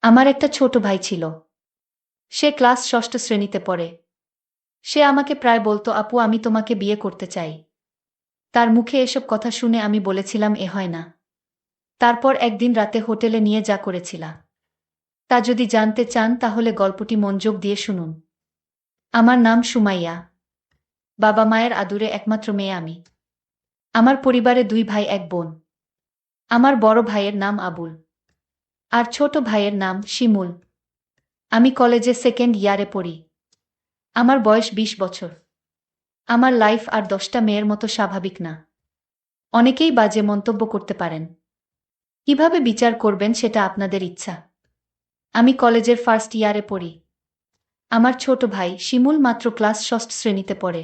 আমার একটা ছোট ভাই ছিল। সে ক্লাস ষষ্ঠ শ্রেণীতে পড়ে। সে আমাকে প্রায় বলতো, আপু আমি তোমাকে বিয়ে করতে চাই। তার মুখে এসব কথা শুনে আমি বলেছিলাম এ হয় না। তারপর একদিন রাতে হোটেলে নিয়ে যা করেছিলা তা যদি জানতে চান তাহলে গল্পটি মনোযোগ দিয়ে শুনুন। আমার নাম সুমাইয়া। বাবা মায়ের আদুরে একমাত্র মেয়ে আমি। আমার পরিবারে দুই ভাই এক বোন। আমার বড় ভাইয়ের নাম আবুল আর ছোট ভাইয়ের নাম শিমুল। আমি কলেজে সেকেন্ড ইয়ারে পড়ি। আমার বয়স ২০ বছর। আমার লাইফ আর ১০টা মেয়ের মতো স্বাভাবিক না। অনেকেই বাজে মন্তব্য করতে পারেন। কিভাবে বিচার করবেন সেটা আপনাদের ইচ্ছা। আমি কলেজের ফার্স্ট ইয়ারে পড়ি। আমার ছোট ভাই শিমুল মাত্র ক্লাস ষষ্ঠ শ্রেণীতে পড়ে।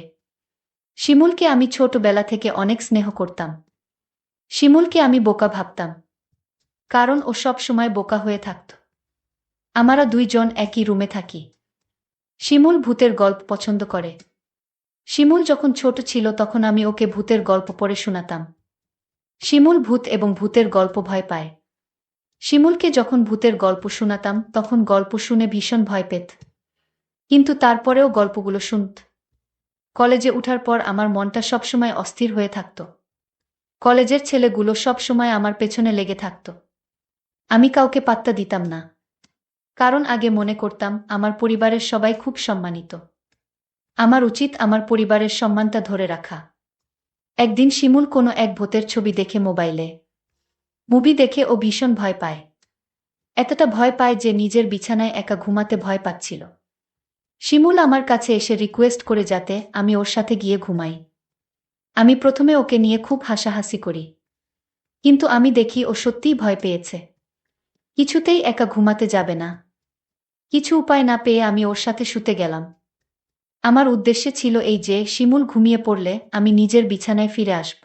শিমুলকে আমি ছোটবেলা থেকে অনেক স্নেহ করতাম। শিমুলকে আমি বোকা ভাবতাম, কারণ ও সব সময় বোকা হয়ে থাকত। আমরা দুইজন একই রুমে থাকি। শিমুল ভূতের গল্প পছন্দ করে। শিমুল যখন ছোট ছিল তখন আমি ওকে ভূতের গল্প পড়ে শোনাতাম। শিমুল ভূত এবং ভূতের গল্প ভয় পায়। শিমুলকে যখন ভূতের গল্প শোনাতাম তখন গল্প শুনে ভীষণ ভয় পেত, কিন্তু তারপরেও গল্পগুলো শুনত। কলেজে উঠার পর আমার মনটা সবসময় অস্থির হয়ে থাকত। কলেজের ছেলেগুলো সবসময় আমার পেছনে লেগে থাকত। আমি কাউকে পাত্তা দিতাম না, কারণ আগে মনে করতাম আমার পরিবারের সবাই খুব সম্মানিত। আমার উচিত আমার পরিবারের সম্মানটা ধরে রাখা। একদিন শিমুল কোনো এক ভূতের ছবি দেখে মোবাইলে। মুভি দেখে ও ভীষণ ভয় পায়। এতটা ভয় পায় যে নিজের বিছানায় একা ঘুমাতে ভয় পাচ্ছিল। শিমুল আমার কাছে এসে রিকোয়েস্ট করে যাতে আমি ওর সাথে গিয়ে ঘুমাই। আমি প্রথমে ওকে নিয়ে খুব হাসাহাসি করি, কিন্তু আমি দেখি ও সত্যিই ভয় পেয়েছে। কিছুতেই একা ঘুমাতে যাবে না। কিছু উপায় না পেয়ে আমি ওর সাথে শুতে গেলাম। আমার উদ্দেশ্য ছিল এই যে শিমুল ঘুমিয়ে পড়লে আমি নিজের বিছানায় ফিরে আসব।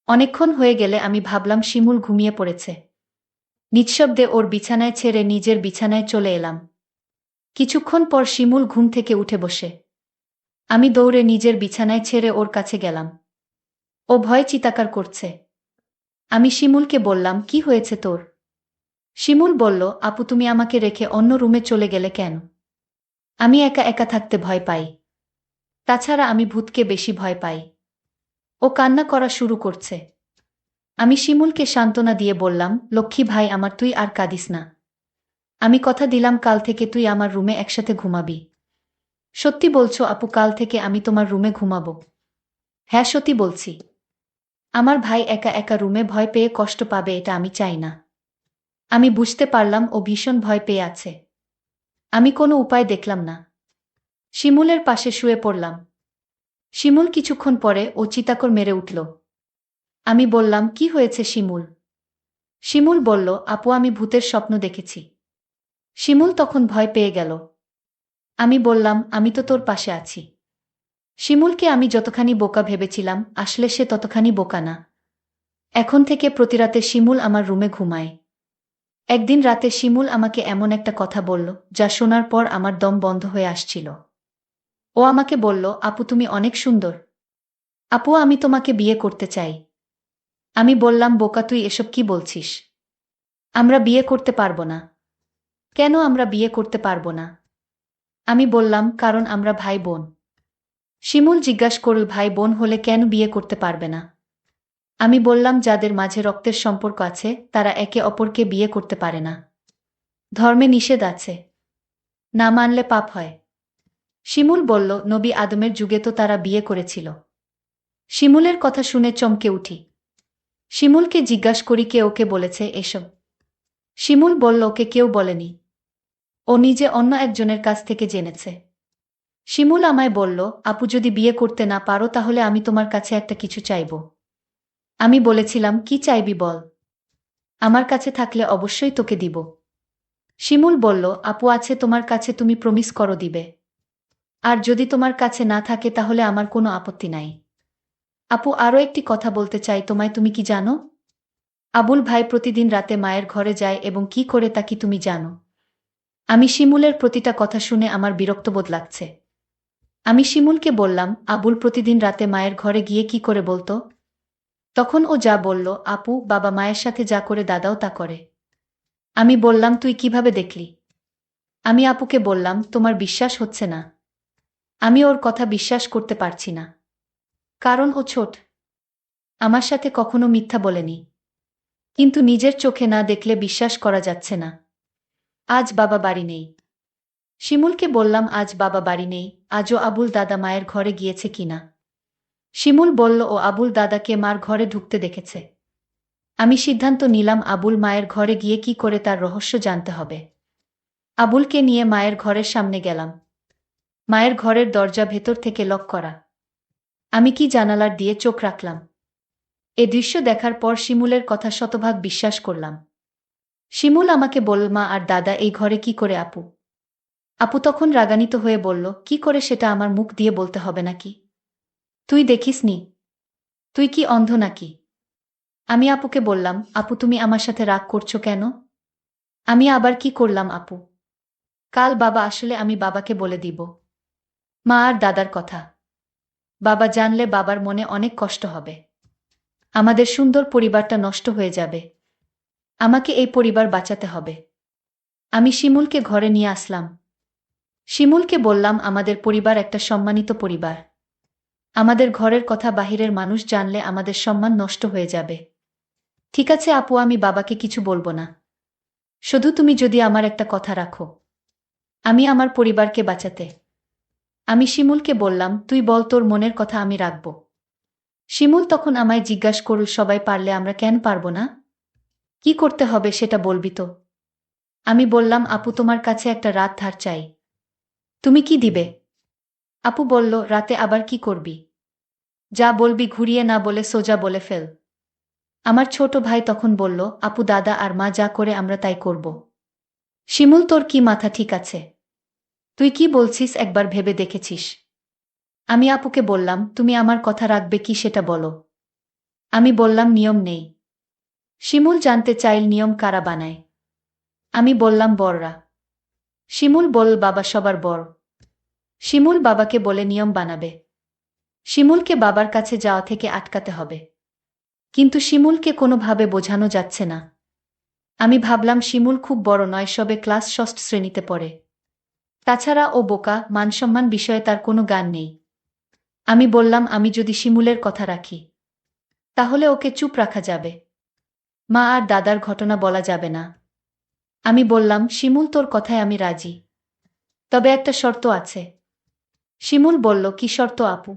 অনেকক্ষণ হয়ে গেলে আমি ভাবলাম শিমুল ঘুমিয়ে পড়েছে। নিঃশব্দে ওর বিছানায় ছেড়ে নিজের বিছানায় চলে এলাম। কিছুক্ষণ পর শিমুল ঘুম থেকে উঠে বসে। আমি দৌড়ে নিজের বিছানায় ছেড়ে ওর কাছে গেলাম। ও ভয়ে চিৎকার করছে। আমি শিমুলকে বললাম, কি হয়েছে তোর? শিমুল বলল, আপু তুমি আমাকে রেখে অন্য রুমে চলে গেলে কেন? আমি একা একা থাকতে ভয় পাই। তাছাড়া আমি ভূতকে বেশি ভয় পাই। ও কান্না করা শুরু করছে। আমি শিমুলকে সান্ত্বনা দিয়ে বললাম, লক্ষ্মী ভাই আমার, তুই আর কাঁদিস না। আমি কথা দিলাম কাল থেকে তুই আমার রুমে একসাথে ঘুমাবি। সত্যি বলছো আপু, কাল থেকে আমি তোমার রুমে ঘুমাবো? হ্যাঁ সত্যি বলছি। আমার ভাই একা একা রুমে ভয় পেয়ে কষ্ট পাবে, এটা আমি চাই না। আমি বুঝতে পারলাম ও ভীষণ ভয় পেয়ে আছে। আমি কোনো উপায় দেখলাম না। শিমুলের পাশে শুয়ে পড়লাম। শিমুল কিছুক্ষণ পরে ও চিৎকার মেরে উঠল। আমি বললাম, কি হয়েছে শিমুল? শিমুল বলল, আপু আমি ভূতের স্বপ্ন দেখেছি। শিমুল তখন ভয় পেয়ে গেল। আমি বললাম, আমি তো তোর পাশে আছি। শিমুলকে আমি যতখানি বোকা ভেবেছিলাম আসলে সে ততখানি বোকা না। এখন থেকে প্রতিরাতে শিমুল আমার রুমে ঘুমায়। একদিন রাতে শিমুল আমাকে এমন একটা কথা বলল যা শোনার পর আমার দম বন্ধ হয়ে আসছিল। ও আমাকে বলল, আপু তুমি অনেক সুন্দর। আপু আমি তোমাকে বিয়ে করতে চাই। আমি বললাম, বোকা তুই এসব কি বলছিস? আমরা বিয়ে করতে পারবো না। কেন আমরা বিয়ে করতে পারবো না? আমি বললাম, কারণ আমরা ভাই বোন। শিমুল জিজ্ঞাসা করল, ভাই বোন হলে কেন বিয়ে করতে পারবে না? আমি বললাম, যাদের মাঝে রক্তের সম্পর্ক আছে তারা একে অপরকে বিয়ে করতে পারে না। ধর্মে নিষেধ আছে, না মানলে পাপ হয়। শিমুল বলল, নবী আদমের যুগে তো তারা বিয়ে করেছিল। শিমুলের কথা শুনে চমকে উঠি। শিমুলকে জিজ্ঞাসা করি, কে ওকে বলেছে এসব? শিমুল বলল, ওকে কেউ বলেনি। ও নিজে অন্য একজনের কাছ থেকে জেনেছে। শিমুল আমায় বলল, আপু যদি বিয়ে করতে না পারো তাহলে আমি তোমার কাছে একটা কিছু চাইব। আমি বলেছিলাম, কি চাইবি বল। আমার কাছে থাকলে অবশ্যই তোকে দিব। শিমুল বলল, আপু আছে তোমার কাছে, তুমি প্রমিস করো দিবে। আর যদি তোমার কাছে না থাকে তাহলে আমার কোনো আপত্তি নাই। আপু আরও একটি কথা বলতে চাই তোমায়, তুমি কি জানো? আবুল ভাই প্রতিদিন রাতে মায়ের ঘরে যায় এবং কি করে তা কি তুমি জানো? আমি শিমুলের প্রতিটা কথা শুনে আমার বিরক্তবোধ লাগছে। আমি শিমুলকে বললাম, আবুল প্রতিদিন রাতে মায়ের ঘরে গিয়ে কি করে বলতো? তখন ও যা বলল, আপু বাবা মায়ের সাথে যা করে দাদাও তা করে। আমি বললাম, তুই কিভাবে দেখলি? আমি আপুকে বললাম, তোমার বিশ্বাস হচ্ছে না। আমি ওর কথা বিশ্বাস করতে পারছি না। কারণ ও ছোট। আমার সাথে কখনো মিথ্যা বলেনি। কিন্তু নিজের চোখে না দেখলে বিশ্বাস করা যাচ্ছে না। আজ বাবা বাড়ি নেই। শিমুলকে বললাম, আজ বাবা বাড়ি নেই, আজও আবুল দাদা মায়ের ঘরে গিয়েছে কিনা। শিমুল বলল, ও আবুল দাদাকে মার ঘরে ঢুকতে দেখেছে। আমি সিদ্ধান্ত নিলাম আবুল মায়ের ঘরে গিয়ে কি করে তার রহস্য জানতে হবে। আবুলকে নিয়ে মায়ের ঘরের সামনে গেলাম। মায়ের ঘরের দরজা ভেতর থেকে লক করা। আমি কি জানালার দিয়ে চোখ রাখলাম। এ দৃশ্য দেখার পর শিমুলের কথা শতভাগ বিশ্বাস করলাম। শিমুল আমাকে বলল, মা আর দাদা এই ঘরে কি করে? আপু আপু তখন রাগান্বিত হয়ে বলল, কি করে সেটা আমার মুখ দিয়ে বলতে হবে নাকি? তুই দেখিসনি? তুই কি অন্ধ নাকি? আমি আপুকে বললাম, আপু তুমি আমার সাথে রাগ করছো কেন? আমি আবার কি করলাম আপু? কাল বাবা আসলে আমি বাবাকে বলে দিব মা আর দাদার কথা। বাবা জানলে বাবার মনে অনেক কষ্ট হবে। আমাদের সুন্দর পরিবারটা নষ্ট হয়ে যাবে। আমাকে এই পরিবার বাঁচাতে হবে। আমি শিমুলকে ঘরে নিয়ে আসলাম। শিমুলকে বললাম, আমাদের পরিবার একটা সম্মানিত পরিবার। আমাদের ঘরের কথা বাহিরের মানুষ জানলে আমাদের সম্মান নষ্ট হয়ে যাবে। ঠিক আছে আপু, আমি বাবাকে কিছু বলবো না। শুধু তুমি যদি আমার একটা কথা রাখো। আমি আমার পরিবারকে বাঁচাতে। আমি শিমুলকে বললাম, তুই বল তোর মনের কথা, আমি রাখব। শিমুল তখন আমায় জিজ্ঞাসা করল, সবাই পারলে আমরা কেন পারব না? কি করতে হবে সেটা বলবি তো? আমি বললাম, আপু তোমার কাছে একটা রাত ধার চাই। তুমি কি দিবে? আপু বলল, রাতে আবার কি করবি? যা বলবি ঘুরিয়ে না বলে সোজা বলে ফেল। আমার ছোট ভাই তখন বলল, আপু দাদা আর মা যা করে আমরা তাই করব। শিমুল, তোর কি মাথা ঠিক আছে? তুই কি বলছিস একবার ভেবে দেখেছিস? আমি আপুকে বললাম, তুমি আমার কথা রাখবে কি সেটা বলো। আমি বললাম, নিয়ম নেই। শিমুল জানতে চাইল, নিয়ম কারা বানায়? আমি বললাম, বড়রা। শিমুল বলল, বাবা সবার বড়। শিমুল বাবাকে বলে নিয়ম বানাবে। শিমুলকে বাবার কাছে যাওয়া থেকে আটকাতে হবে। কিন্তু শিমুলকে কোনোভাবে বোঝানো যাচ্ছে না। আমি ভাবলাম, শিমুল খুব বড় নয়, সবে ক্লাস ষষ্ঠ শ্রেণীতে পড়ে। তাছাড়া ও বোকা, মানসম্মান বিষয়ে তার কোনো জ্ঞান নেই। আমি বললাম, আমি যদি শিমুলের কথা রাখি, তাহলে ওকে চুপ রাখা যাবে। মা আর দাদার ঘটনা বলা যাবে না। আমি বললাম, শিমুল তোর কথায় আমি রাজি। তবে একটা শর্ত আছে। শিমুল বলল, কি শর্ত আপু?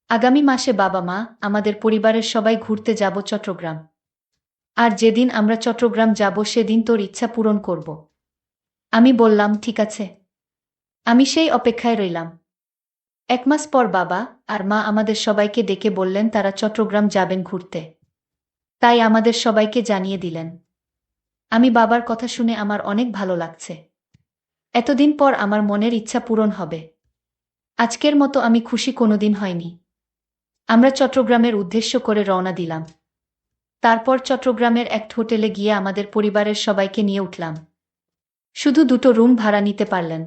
আগামী মাসে বাবা মা আমাদের পরিবারের সবাই ঘুরতে যাব চট্টগ্রাম। আর যেদিন আমরা চট্টগ্রাম যাব সেদিন তোর ইচ্ছা পূরণ করব। আমি বললাম, ঠিক আছে। আমি সেই অপেক্ষায় রইলাম। 1 মাস পর বাবা আর মা আমাদের সবাইকে ডেকে বললেন তারা চট্টগ্রাম যাবেন ঘুরতে। তাই আমাদের সবাইকে জানিয়ে দিলেন। আমি বাবার কথা শুনে আমার অনেক ভালো লাগছে। এতদিন পর আমার মনের ইচ্ছা পূরণ হবে। আজকের মতো আমি খুশি কোনোদিন হয়নি। আমরা চট্টগ্রামের উদ্দেশ্য করে রওনা দিলাম। তারপর চট্টগ্রামের এক হোটেলে গিয়ে আমাদের পরিবারের সবাইকে নিয়ে উঠলাম। শুধু 2টো রুম ভাড়া নিতে পারলেন।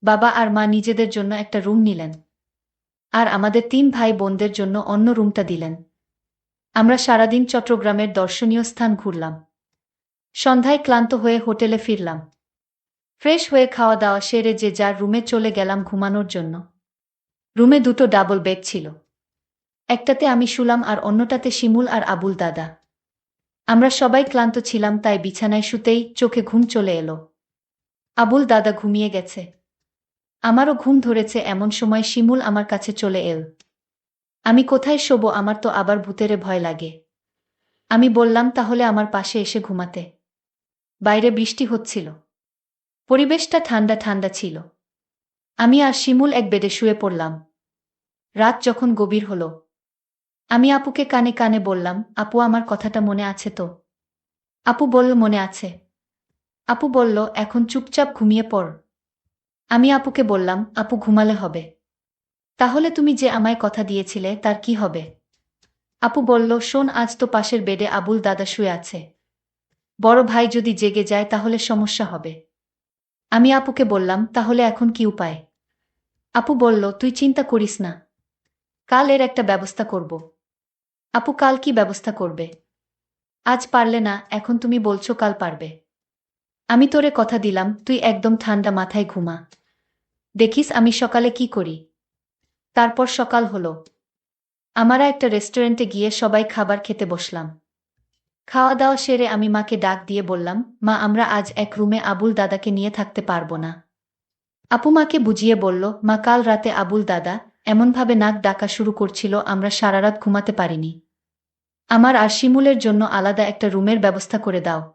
বাবা আর মা নিজেদের জন্য একটা রুম নিলেন। আর আমাদের 3 ভাই বোনদের জন্য অন্য রুমটা দিলেন। আমরা সারাদিন চট্টগ্রামের দর্শনীয় স্থান ঘুরলাম। সন্ধ্যায় ক্লান্ত হয়ে হোটেলে ফিরলাম। ফ্রেশ হয়ে খাওয়া দাওয়া সেরে যে যার রুমে চলে গেলাম ঘুমানোর জন্য। রুমে 2টো ডাবল বেড ছিল। একটাতে আমি শুলাম আর অন্যটাতে শিমুল আর আবুল দাদা। আমরা সবাই ক্লান্ত ছিলাম, তাই বিছানায় শুতেই চোখে ঘুম চলে এলো। আবুল দাদা ঘুমিয়ে গেছে। আমারও ঘুম ধরেছে, এমন সময় শিমুল আমার কাছে চলে এল। আমি কোথায় শোবো, আমার তো আবার ভূতেরে ভয় লাগে। আমি বললাম, তাহলে আমার পাশে এসে ঘুমাতে। বাইরে বৃষ্টি হচ্ছিল। পরিবেশটা ঠান্ডা ঠান্ডা ছিল। আমি আর শিমুল এক বেডে শুয়ে পড়লাম। রাত যখন গভীর হলো, আমি আপুকে কানে কানে বললাম, আপু আমার কথাটা মনে আছে তো? আপু বলল, মনে আছে। আপু বলল, এখন চুপচাপ ঘুমিয়ে পড়। আমি আপুকে বললাম, আপু ঘুমালে হবে। তাহলে তুমি যে আমায় কথা দিয়েছিলে তার কি হবে? আপু বলল, শোন, আজ তো পাশের বেডে আবুল দাদা শুয়ে আছে। বড় ভাই যদি জেগে যায় তাহলে সমস্যা হবে। আমি আপুকে বললাম, তাহলে এখন কি উপায়? আপু বলল, তুই চিন্তা করিস না। কাল এর একটা ব্যবস্থা করব। আপু, কাল কি ব্যবস্থা করবে? আজ পারলে না, এখন তুমি বলছো কাল পারবে। আমি তোরে কথা দিলাম তুই একদম ঠান্ডা মাথায় ঘুমা। দেখিস আমি সকালে কি করি। তারপর সকাল হলো। আমরা একটা রেস্টুরেন্টে গিয়ে সবাই খাবার খেতে বসলাম। খাওয়া দাওয়া সেরে আমি মাকে ডাক দিয়ে বললাম, মা আমরা আজ এক রুমে আবুল দাদাকে নিয়ে থাকতে পারবো না। আপু মাকে বুঝিয়ে বলল, মা কাল রাতে আবুল দাদা এমনভাবে নাক ডাকা শুরু করছিল আমরা সারারাত ঘুমাতে পারিনি। আমার আর শিমুলের জন্য আলাদা একটা রুমের ব্যবস্থা করে দাও।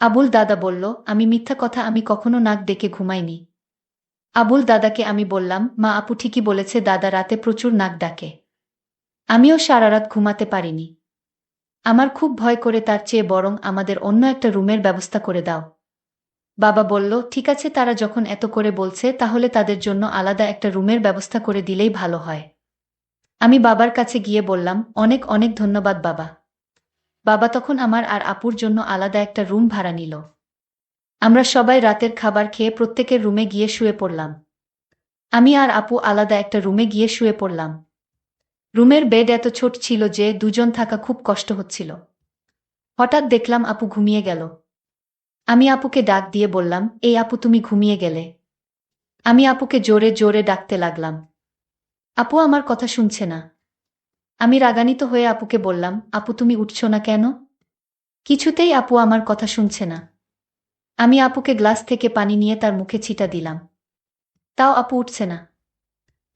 আবুল দাদা বলল, আমি মিথ্যা কথা, আমি কখনো নাক ডেকে ঘুমাইনি। আবুল দাদাকে আমি বললাম, মা আপু ঠিকই বলেছে, দাদা রাতে প্রচুর নাক ডাকে। আমিও সারারাত ঘুমাতে পারিনি। আমার খুব ভয় করে, তার চেয়ে বরং আমাদের অন্য একটা রুমের ব্যবস্থা করে দাও। বাবা বলল, ঠিক আছে, তারা যখন এত করে বলছে তাহলে তাদের জন্য আলাদা একটা রুমের ব্যবস্থা করে দিলেই ভালো হয়। আমি বাবার কাছে গিয়ে বললাম, অনেক অনেক ধন্যবাদ বাবা। বাবা তখন আমার আর আপুর জন্য আলাদা একটা রুম ভাড়া নিল। আমরা সবাই রাতের খাবার খেয়ে প্রত্যেকের রুমে গিয়ে শুয়ে পড়লাম। আমি আর আপু আলাদা একটা রুমে গিয়ে শুয়ে পড়লাম। রুমের বেড এত ছোট ছিল যে দুজন থাকা খুব কষ্ট হচ্ছিল। হঠাৎ দেখলাম আপু ঘুমিয়ে গেল। আমি আপুকে ডাক দিয়ে বললাম, এই আপু তুমি ঘুমিয়ে গেলে। আমি আপুকে জোরে জোরে ডাকতে লাগলাম। আপু আমার কথা শুনছে না। আমি রাগান্বিত হয়ে আপুকে বললাম, আপু তুমি উঠছো না কেন? কিছুতেই আপু আমার কথা শুনছে না। আমি আপুকে গ্লাস থেকে পানি নিয়ে তার মুখে ছিটা দিলাম। তাও আপু উঠছে না।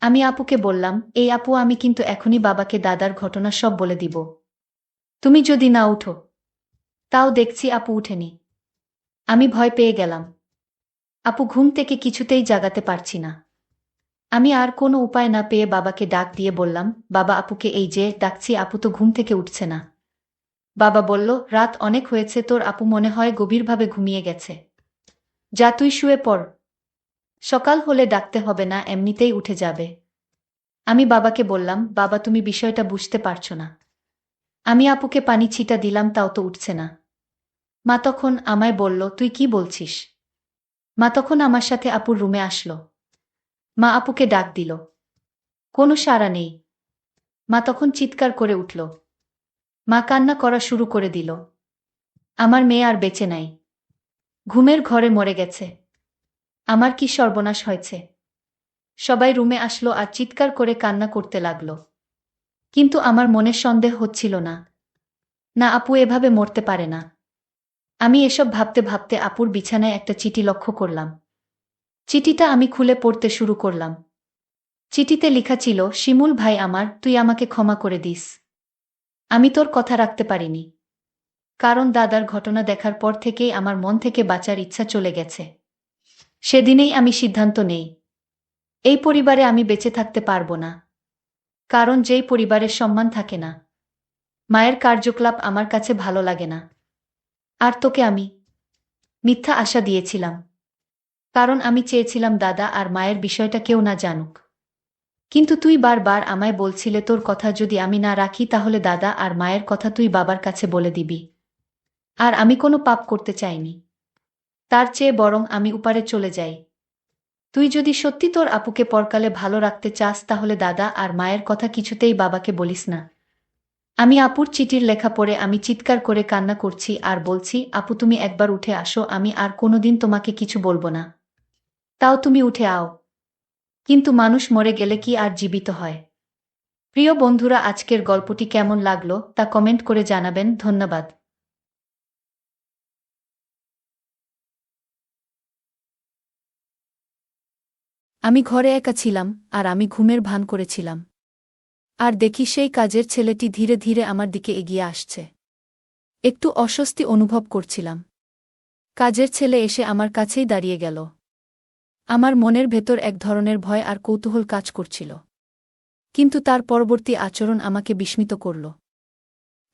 আমি আপুকে বললাম, এই আপু আমি কিন্তু এখনই বাবাকে দাদার ঘটনা সব বলে দিব। তুমি যদি না উঠো। তাও দেখছি আপু উঠেনি। আমি ভয় পেয়ে গেলাম। আপু ঘুম থেকে কিছুতেই জাগাতে পারছি না। আমি আর কোনো উপায় না পেয়ে বাবাকে ডাক দিয়ে বললাম, বাবা আপুকে এই যে ডাকছি, আপু তো ঘুম থেকে উঠছে না। বাবা বলল, রাত অনেক হয়েছে, তোর আপু মনে হয় গভীরভাবে ঘুমিয়ে গেছে। যা তুই শুয়ে পড়। সকাল হলে ডাকতে হবে না, এমনিতেই উঠে যাবে। আমি বাবাকে বললাম, বাবা তুমি বিষয়টা বুঝতে পারছো না। আমি আপুকে পানি ছিটা দিলাম তাও তো উঠছে না। মা তখন আমায় বলল, তুই কি বলছিস? মা তখন আমার সাথে আপুর রুমে আসলো। মা আপুকে ডাক দিল। কোনো সাড়া নেই। মা তখন চিৎকার করে উঠল। মা কান্না করা শুরু করে দিল। আমার মেয়ে আর বেঁচে নাই। ঘুমের ঘরে মরে গেছে। আমার কি সর্বনাশ হয়েছে। সবাই রুমে আসলো আর চিৎকার করে কান্না করতে লাগলো। কিন্তু আমার মনে সন্দেহ হচ্ছিল না। না, আপু এভাবে মরতে পারে না। আমি এসব ভাবতে ভাবতে আপুর বিছানায় একটা চিঠি লক্ষ্য করলাম। চিঠিটা আমি খুলে পড়তে শুরু করলাম। চিঠিতে লেখা ছিল, শিমুল ভাই আমার, তুই আমাকে ক্ষমা করে দিস। আমি তোর কথা রাখতে পারিনি। কারণ দাদার ঘটনা দেখার পর থেকেই আমার মন থেকে বাঁচার ইচ্ছা চলে গেছে। সেদিনেই আমি সিদ্ধান্ত নেই, এই পরিবারে আমি বেঁচে থাকতে পারবো না। কারণ যেই পরিবারের সম্মান থাকে না, মায়ের কার্যকলাপ আমার কাছে ভালো লাগে না। আর তোকে আমি মিথ্যা আশা দিয়েছিলাম। কারণ আমি চেয়েছিলাম দাদা আর মায়ের বিষয়টা কেউ না জানুক। কিন্তু তুই বারবার আমায় বলছিলে তোর কথা যদি আমি না রাখি তাহলে দাদা আর মায়ের কথা তুই বাবার কাছে বলে দিবি। আর আমি কোনো পাপ করতে চাইনি। তার চেয়ে বরং আমি উপারে চলে যাই। তুই যদি সত্যি তোর আপুকে পরকালে ভালো রাখতে চাস তাহলে দাদা আর মায়ের কথা কিছুতেই বাবাকে বলিস না। আমি আপুর চিঠির লেখা পড়ে আমি চিৎকার করে কান্না করছি আর বলছি, আপু তুমি একবার উঠে আসো, আমি আর কোনোদিন তোমাকে কিছু বলবো না। তাও তুমি উঠে আও। কিন্তু মানুষ মরে গেলে কি আর জীবিত হয়? প্রিয় বন্ধুরা, আজকের গল্পটি কেমন লাগলো তা কমেন্ট করে জানাবেন। ধন্যবাদ। আমি ঘরে একা ছিলাম আর আমি ঘুমের ভান করেছিলাম। আর দেখি সেই কাজের ছেলেটি ধীরে ধীরে আমার দিকে এগিয়ে আসছে। একটু অস্বস্তি অনুভব করছিলাম। কাজের ছেলে এসে আমার কাছেই দাঁড়িয়ে গেল। আমার মনের ভেতর এক ধরনের ভয় আর কৌতূহল কাজ করছিল। কিন্তু তার পরবর্তী আচরণ আমাকে বিস্মিত করল।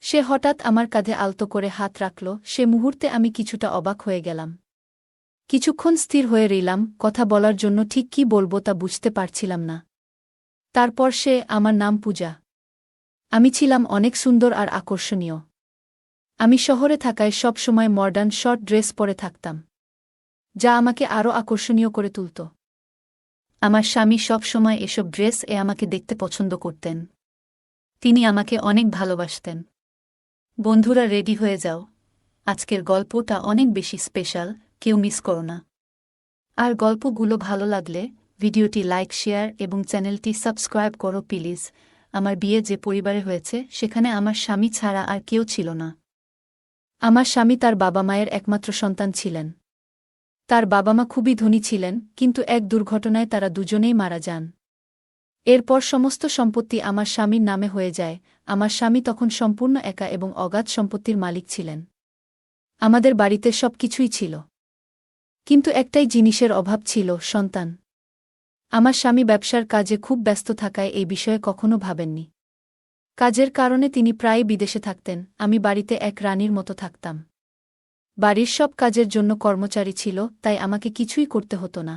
সে হঠাৎ আমার কাঁধে আলতো করে হাত রাখল। সে মুহূর্তে আমি কিছুটা অবাক হয়ে গেলাম। কিছুক্ষণ স্থির হয়ে রইলাম, কথা বলার জন্য ঠিক কী বলবো তা বুঝতে পারছিলাম না। তারপর সে, আমার নাম পূজা। আমি ছিলাম অনেক সুন্দর আর আকর্ষণীয়। আমি শহরে থাকায় সব সময় মডার্ন শর্ট ড্রেস পরে থাকতাম, যা আমাকে আরও আকর্ষণীয় করে তুলত। আমার স্বামী সব সময় এসব ড্রেস আমাকে দেখতে পছন্দ করতেন। তিনি আমাকে অনেক ভালোবাসতেন। বন্ধুরা রেডি হয়ে যাও, আজকের গল্পটা অনেক বেশি স্পেশাল। কেউ মিস করো না। আর গল্পগুলো ভালো লাগলে ভিডিওটি লাইক, শেয়ার এবং চ্যানেলটি সাবস্ক্রাইব করো প্লিজ। আমার বিয়ে যে পরিবারে হয়েছে সেখানে আমার স্বামী ছাড়া আর কেউ ছিল না। আমার স্বামী তার বাবা মায়ের একমাত্র সন্তান ছিলেন। তার বাবা মা খুবই ধনী ছিলেন, কিন্তু এক দুর্ঘটনায় তারা দুজনেই মারা যান। এরপর সমস্ত সম্পত্তি আমার স্বামীর নামে হয়ে যায়। আমার স্বামী তখন সম্পূর্ণ একা এবং অগাধ সম্পত্তির মালিক ছিলেন। আমাদের বাড়িতে সবকিছুই ছিল, কিন্তু একটাই জিনিসের অভাব ছিল, সন্তান। আমার স্বামী ব্যবসার কাজে খুব ব্যস্ত থাকায় এই বিষয়ে কখনো ভাবেননি। কাজের কারণে তিনি প্রায়ই বিদেশে থাকতেন। আমি বাড়িতে এক রানীর মতো থাকতাম। বাড়ির সব কাজের জন্য কর্মচারী ছিল, তাই আমাকে কিছুই করতে হতো না।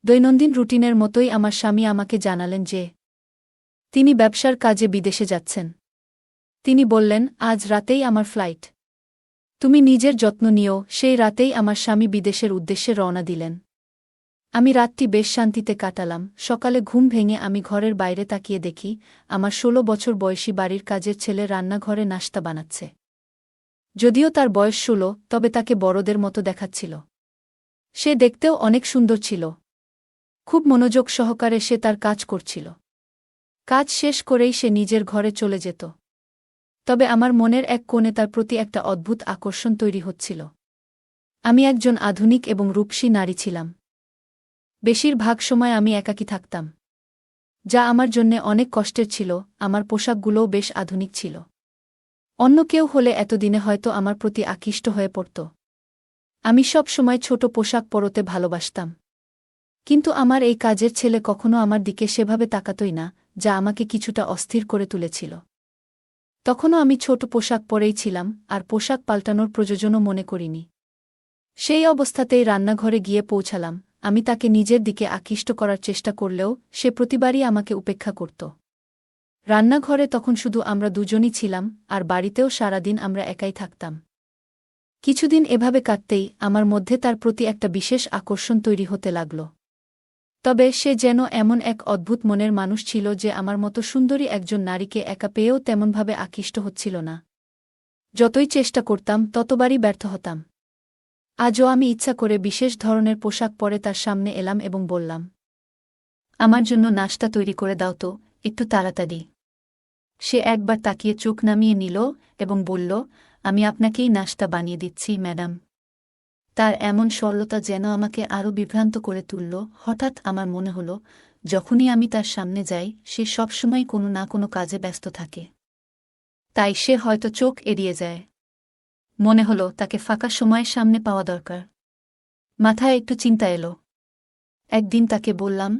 দৈনন্দিন রুটিনের মতোই আমার স্বামী আমাকে জানালেন যে তিনি ব্যবসার কাজে বিদেশে যাচ্ছেন। তিনি বললেন, আজ রাতেই আমার ফ্লাইট, তুমি নিজের যত্ন নিও। সেই রাতেই আমার স্বামী বিদেশের উদ্দেশ্যে রওনা দিলেন। আমি রাতটি বেশ শান্তিতে কাটালাম। সকালে ঘুম ভেঙে আমি ঘরের বাইরে তাকিয়ে দেখি আমার ১৬ বছর বয়সী বাড়ির কাজের ছেলে রান্নাঘরে নাশতা বানাচ্ছে। যদিও তার বয়স ১৬, তবে তাকে বড়দের মতো দেখাচ্ছিল। সে দেখতেও অনেক সুন্দর ছিল। খুব মনোযোগ সহকারে সে তার কাজ করছিল। কাজ শেষ করেই সে নিজের ঘরে চলে যেত। তবে আমার মনের এক কোণে তার প্রতি একটা অদ্ভুত আকর্ষণ তৈরি হচ্ছিল। আমি একজন আধুনিক এবং রূপসী নারী ছিলাম। বেশিরভাগ সময় আমি একাকী থাকতাম, যা আমার জন্যে অনেক কষ্টের ছিল। আমার পোশাকগুলোও বেশ আধুনিক ছিল। অন্য কেউ হলে এতদিনে হয়তো আমার প্রতি আকৃষ্ট হয়ে পড়ত। আমি সব সময় ছোট পোশাক পরতে ভালোবাসতাম। কিন্তু আমার এই কাজের ছেলে কখনো আমার দিকে সেভাবে তাকাতই না, যা আমাকে কিছুটা অস্থির করে তুলেছিল। তখনও আমি ছোট পোশাক পরেই ছিলাম, আর পোশাক পাল্টানোর প্রয়োজনও মনে করিনি। সেই অবস্থাতেই রান্নাঘরে গিয়ে পৌঁছালাম। আমি তাকে নিজের দিকে আকৃষ্ট করার চেষ্টা করলেও সে প্রতিবারই আমাকে উপেক্ষা করত। রান্নাঘরে তখন শুধু আমরা দুজনই ছিলাম, আর বাড়িতেও সারাদিন আমরা একাই থাকতাম। কিছুদিন এভাবে কাটতেই আমার মধ্যে তার প্রতি একটা বিশেষ আকর্ষণ তৈরি হতে লাগল। তবে সে যেন এমন এক অদ্ভুত মনের মানুষ ছিল যে আমার মতো সুন্দরী একজন নারীকে একা পেয়েও তেমনভাবে আকৃষ্ট হচ্ছিল না। যতই চেষ্টা করতাম ততবারই ব্যর্থ হতাম। আজও আমি ইচ্ছা করে বিশেষ ধরনের পোশাক পরে তার সামনে এলাম এবং বললাম, আমার জন্য নাশতা তৈরি করে দাও তো, একটু তাড়াতাড়ি। সে একবার তাকিয়ে চোখ নামিয়ে নিল এবং বলল, আমি আপনাকেই নাশতা বানিয়ে দিচ্ছি ম্যাডাম। তার এমন সরলতা যেন আমাকে আরও বিভ্রান্ত করে তুলল। হঠাৎ আমার মনে হল, যখনই আমি তার সামনে যাই সে সবসময় কোনো না কোনো কাজে ব্যস্ত থাকে। তাই সে হয়তো চোখ এড়িয়ে যায়। মনে হল তাকে ফাঁকা সময়ের সামনে পাওয়া দরকার। মাথায় একটু চিন্তা এলো। একদিন তাকে বললাম,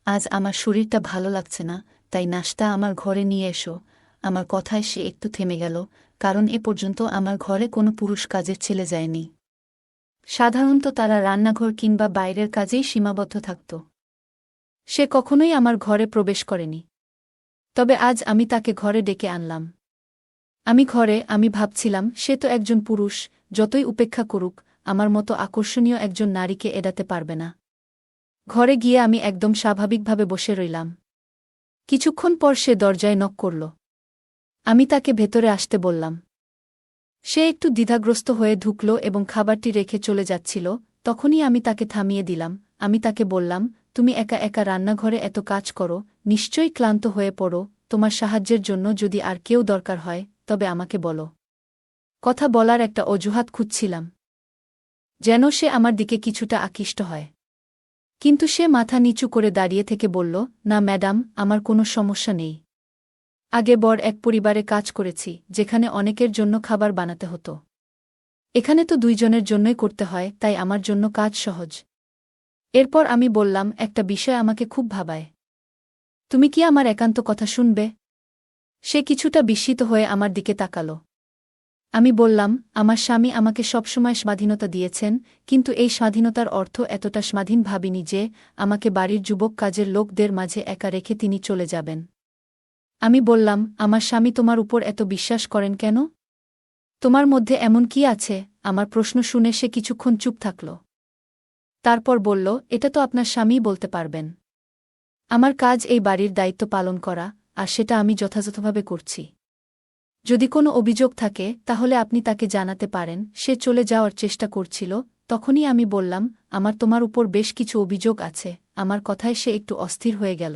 আজ আমার শরীরটা ভালো লাগছে না, তাই নাশতা আমার ঘরে নিয়ে এসো। আমার কথায় সে একটু থেমে গেল, কারণ এ পর্যন্ত আমার ঘরে কোনো পুরুষ কাজের ছেলে যায়নি। সাধারণত তারা রান্নাঘর কিংবা বাইরের কাজেই সীমাবদ্ধ থাকত। সে কখনোই আমার ঘরে প্রবেশ করেনি। তবে আজ আমি তাকে ঘরে ডেকে আনলাম। আমি ভাবছিলাম, সে তো একজন পুরুষ, যতই উপেক্ষা করুক আমার মতো আকর্ষণীয় একজন নারীকে এড়াতে পারবে না। ঘরে গিয়ে আমি একদম স্বাভাবিকভাবে বসে রইলাম। কিছুক্ষণ পর সে দরজায় নক করল। আমি তাকে ভেতরে আসতে বললাম। সে একটু দ্বিধাগ্রস্ত হয়ে ঢুকল এবং খাবারটি রেখে চলে যাচ্ছিল। তখনই আমি তাকে থামিয়ে দিলাম। আমি তাকে বললাম, তুমি একা একা রান্নাঘরে এত কাজ করো, নিশ্চয়ই ক্লান্ত হয়ে পড়ো। তোমার সাহায্যের জন্য যদি আর কেউ দরকার হয় তবে আমাকে বলো। কথা বলার একটা অজুহাত খুঁজছিলাম, যেন সে আমার দিকে কিছুটা আকৃষ্ট হয়। কিন্তু সে মাথা নিচু করে দাঁড়িয়ে থেকে বলল, না ম্যাডাম, আমার কোনো সমস্যা নেই। আগে বড় এক পরিবারে কাজ করেছি, যেখানে অনেকের জন্য খাবার বানাতে হতো। এখানে তো দুইজনের জন্যই করতে হয়, তাই আমার জন্য কাজ সহজ। এরপর আমি বললাম, একটা বিষয় আমাকে খুব ভাবায়। তুমি কি আমার একান্ত কথা শুনবে? সে কিছুটা বিস্মিত হয়ে আমার দিকে তাকাল। আমি বললাম, আমার স্বামী আমাকে সবসময় স্বাধীনতা দিয়েছেন, কিন্তু এই স্বাধীনতার অর্থ এতটা স্বাধীন ভাবিনি যে আমাকে বাড়ির যুবক কাজের লোকদের মাঝে একা রেখে তিনি চলে যাবেন। আমি বললাম, আমার স্বামী তোমার উপর এত বিশ্বাস করেন কেন? তোমার মধ্যে এমন কি আছে? আমার প্রশ্ন শুনে সে কিছুক্ষণ চুপ থাকল। তারপর বলল, এটা তো আপনার স্বামীই বলতে পারবেন। আমার কাজ এই বাড়ির দায়িত্ব পালন করা, আর সেটা আমি যথাযথভাবে করছি। যদি কোনো অভিযোগ থাকে তাহলে আপনি তাকে জানাতে পারেন। সে চলে যাওয়ার চেষ্টা করছিল, তখনই আমি বললাম, আমার তোমার উপর বেশ কিছু অভিযোগ আছে। আমার কথায় সে একটু অস্থির হয়ে গেল,